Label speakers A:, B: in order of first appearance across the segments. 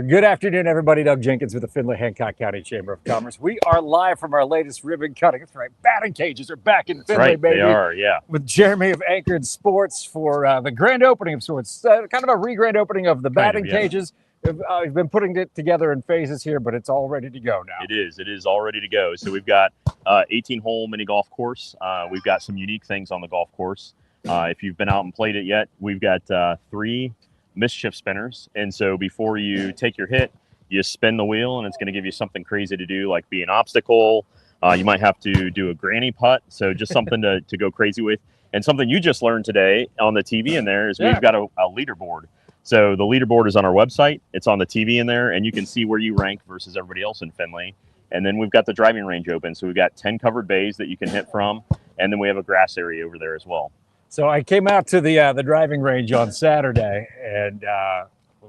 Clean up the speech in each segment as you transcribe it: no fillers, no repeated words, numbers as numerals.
A: Good afternoon, everybody. Doug Jenkins with the Findlay Hancock County Chamber of Commerce. We are live from our latest ribbon cutting. That's right, batting cages are back in
B: That's
A: Findlay,
B: right.
A: baby.
B: They are, yeah.
A: With Jeremy of Anchored Sports for the grand opening of sorts, kind of a re-grand opening of the batting
B: yeah.
A: cages. We've been putting it together in phases here, but it's all ready to go now.
B: It is. It is all ready to go. So we've got 18-hole mini golf course. We've got some unique things on the golf course. If you've been out and played it yet, we've got 3 mischief spinners. And so before you take your hit, you spin the wheel, and it's going to give you something crazy to do, like be an obstacle. You might have to do a granny putt. So just something to go crazy with. And something you just learned today on the TV in there is we've got a leaderboard. So the leaderboard is on our website. It's on the TV in there, and you can see where you rank versus everybody else in Findlay. And then we've got the driving range open. So we've got 10 covered bays that you can hit from, and then we have a grass area over there as well.
A: So I came out to the driving range on Saturday, and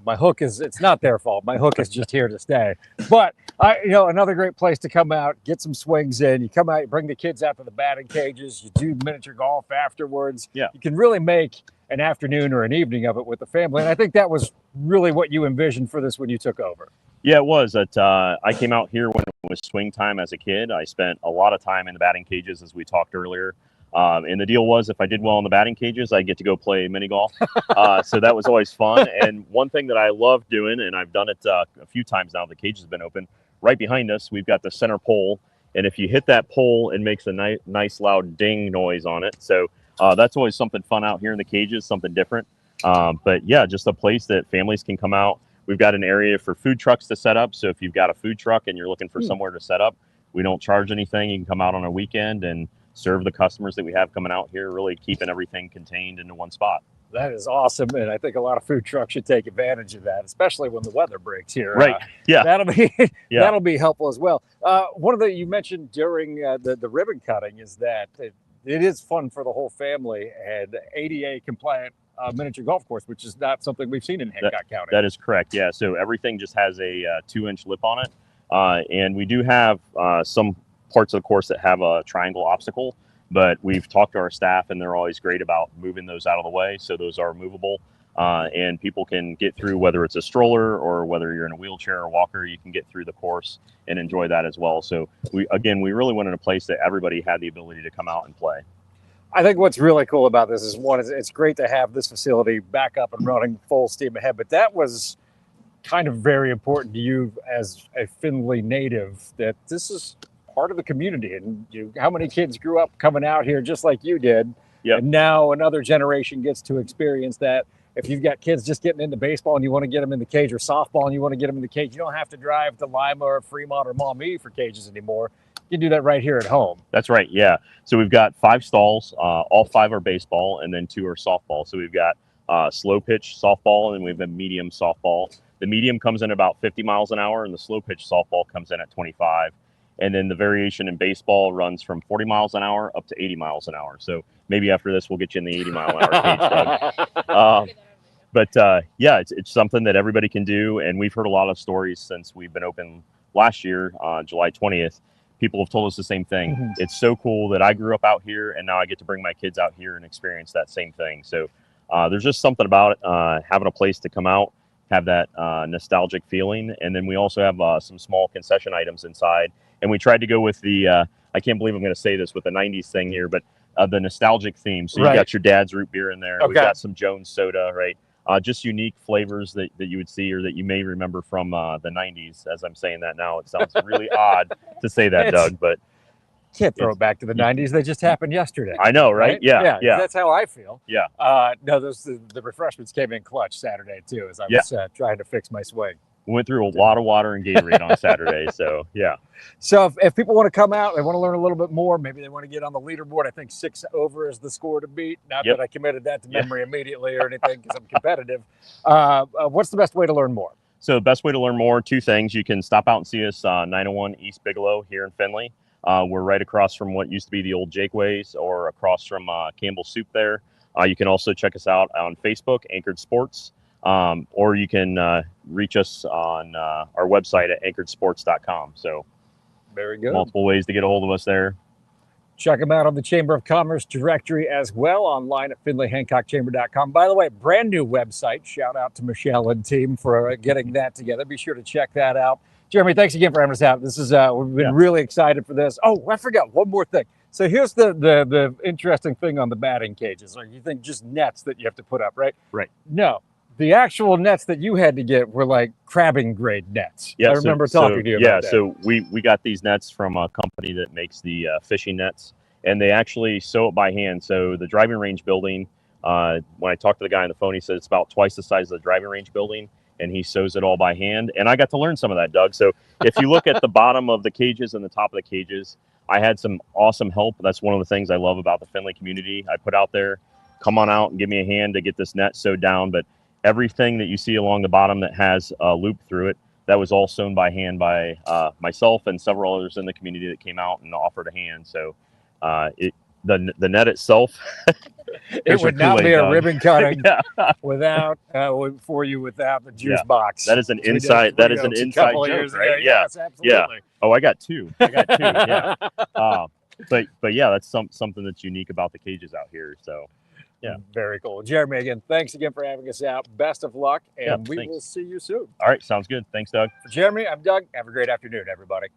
A: my hook it's not their fault. My hook is just here to stay. But another great place to come out, get some swings in. You come out, you bring the kids out to the batting cages. You do miniature golf afterwards.
B: Yeah.
A: You can really make an afternoon or an evening of it with the family. And I think that was really what you envisioned for this when you took over.
B: Yeah, it was. I came out here when it was swing time as a kid. I spent a lot of time in the batting cages, as we talked earlier. And the deal was, if I did well in the batting cages, I get to go play mini golf. So that was always fun. And one thing that I love doing, and I've done it a few times now, the cage has been open. Right behind us, we've got the center pole. And if you hit that pole, it makes a nice loud ding noise on it. So that's always something fun out here in the cages, something different. But yeah, just a place that families can come out. We've got an area for food trucks to set up. So if you've got a food truck and you're looking for somewhere to set up, we don't charge anything. You can come out on a weekend and serve the customers that we have coming out here, really keeping everything contained into one spot.
A: That is awesome, and I think a lot of food trucks should take advantage of that, especially when the weather breaks here.
B: Right. Yeah.
A: That'll be helpful as well. One of the you mentioned during the ribbon cutting is that it is fun for the whole family, and ADA compliant miniature golf course, which is not something we've seen in Hancock County.
B: That is correct. Yeah. So everything just has a 2-inch lip on it, and we do have some parts of the course that have a triangle obstacle, but we've talked to our staff and they're always great about moving those out of the way. So those are movable, and people can get through, whether it's a stroller or whether you're in a wheelchair or walker, you can get through the course and enjoy that as well. So we really wanted a place that everybody had the ability to come out and play.
A: I think what's really cool about this is it's great to have this facility back up and running full steam ahead, but that was kind of very important to you as a Findlay native, that this is part of the community, and how many kids grew up coming out here just like you did.
B: Yep.
A: And now another generation gets to experience that. If you've got kids just getting into baseball and you want to get them in the cage, or softball and you want to get them in the cage, you don't have to drive to Lima or Fremont or Maumee for cages anymore. You can do that right here at home.
B: That's right. Yeah. So we've got 5 stalls. All 5 are baseball, and then 2 are softball. So we've got slow pitch softball, and we have a medium softball. The medium comes in about 50 miles an hour, and the slow pitch softball comes in at 25. And then the variation in baseball runs from 40 miles an hour up to 80 miles an hour. So maybe after this, we'll get you in the 80-mile-an-hour cage, Doug. But yeah, it's something that everybody can do. And we've heard a lot of stories since we've been open last year, July 20th. People have told us the same thing. Mm-hmm. It's so cool that I grew up out here, and now I get to bring my kids out here and experience that same thing. So there's just something about it, having a place to come out, have that nostalgic feeling. And then we also have some small concession items inside. And we tried to go with the, I can't believe I'm going to say this, with the 90s thing here, but the nostalgic theme. So you've got your dad's root beer in there. Okay. We've got some Jones soda, right? Just unique flavors that you would see or that you may remember from the 90s. As I'm saying that now, it sounds really odd to say that, Doug, but
A: can't throw it back to the 90s. They just happened yesterday.
B: I know, right? Yeah.
A: That's how I feel.
B: Yeah.
A: No, the refreshments came in clutch Saturday too, as I was trying to fix my swing.
B: We went through a lot of water and Gatorade on Saturday, so yeah.
A: So if people want to come out, they want to learn a little bit more, maybe they want to get on the leaderboard. I think 6 over is the score to beat. Not that I committed that to memory immediately or anything, because I'm competitive. What's the best way to learn more?
B: So the best way to learn more, 2 things. You can stop out and see us 901 East Bigelow here in Findlay. We're right across from what used to be the old Jakeways, or across from Campbell's Soup there. You can also check us out on Facebook, Anchored Sports. Or you can reach us on our website at anchoredsports.com. So
A: very good.
B: Multiple ways to get a hold of us there.
A: Check them out on the Chamber of Commerce directory as well, online at FindlayHancockChamber.com. By the way, brand new website. Shout out to Michelle and team for getting that together. Be sure to check that out. Jeremy, thanks again for having us out. This is we've been really excited for this. Oh, I forgot one more thing. So here's the interesting thing on the batting cages. Like, you think just nets that you have to put up, right?
B: Right.
A: No. The actual nets that you had to get were like crabbing grade nets.
B: Yeah,
A: I remember talking to you about that.
B: Yeah, so we got these nets from a company that makes the fishing nets, and they actually sew it by hand. So the driving range building, when I talked to the guy on the phone, he said it's about twice the size of the driving range building, and he sews it all by hand. And I got to learn some of that, Doug. So if you look at the bottom of the cages and the top of the cages, I had some awesome help. That's one of the things I love about the Findlay community. I put out there, come on out and give me a hand to get this net sewed down. But everything that you see along the bottom that has a loop through it, that was all sewn by hand by myself and several others in the community that came out and offered a hand. So the net itself,
A: it would not be a ribbon cutting without the juice box.
B: That is an inside. That is an inside joke, right? Yeah,
A: yes, absolutely.
B: Yeah. Oh, I got two. Yeah. But yeah, that's something that's unique about the cages out here. So. Yeah.
A: Very cool. Jeremy, again, thanks again for having us out. Best of luck, and we will see you soon.
B: All right. Sounds good. Thanks, Doug.
A: For Jeremy, I'm Doug. Have a great afternoon, everybody.